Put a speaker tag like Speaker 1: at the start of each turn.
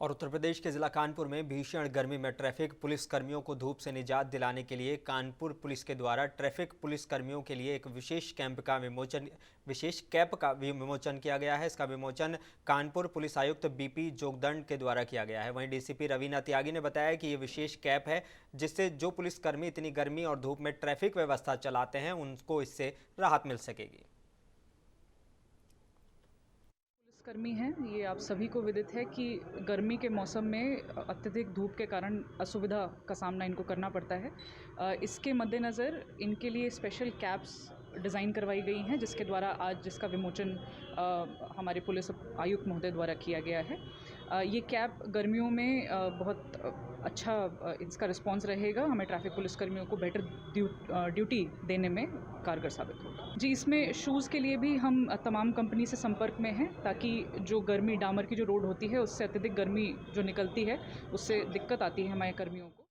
Speaker 1: और उत्तर प्रदेश के जिला कानपुर में भीषण गर्मी में ट्रैफिक पुलिस कर्मियों को धूप से निजात दिलाने के लिए कानपुर पुलिस के द्वारा ट्रैफिक पुलिस कर्मियों के लिए एक विशेष कैंप का विमोचन किया गया है। इसका विमोचन कानपुर पुलिस आयुक्त बीपी जोगदंड के द्वारा किया गया है। वहीं डीसीपी रवीना त्यागी ने बताया कि ये विशेष कैंप है जिससे जो पुलिसकर्मी इतनी गर्मी और धूप में ट्रैफिक व्यवस्था चलाते हैं उनको इससे राहत मिल सकेगी।
Speaker 2: कर्मी हैं, ये आप सभी को विदित है कि गर्मी के मौसम में अत्यधिक धूप के कारण असुविधा का सामना इनको करना पड़ता है। इसके मद्देनज़र इनके लिए स्पेशल कैप्स डिज़ाइन करवाई गई हैं, जिसके द्वारा आज जिसका विमोचन हमारे पुलिस आयुक्त महोदय द्वारा किया गया है। ये कैप गर्मियों में बहुत अच्छा इसका रिस्पांस रहेगा। हमें ट्रैफिक पुलिस कर्मियों को बेटर ड्यूटी देने में कारगर साबित होगा। जी, इसमें शूज़ के लिए भी हम तमाम कंपनी से संपर्क में हैं, ताकि जो गर्मी डामर की जो रोड होती है उससे अत्यधिक गर्मी जो निकलती है उससे दिक्कत आती है हमारे कर्मियों को।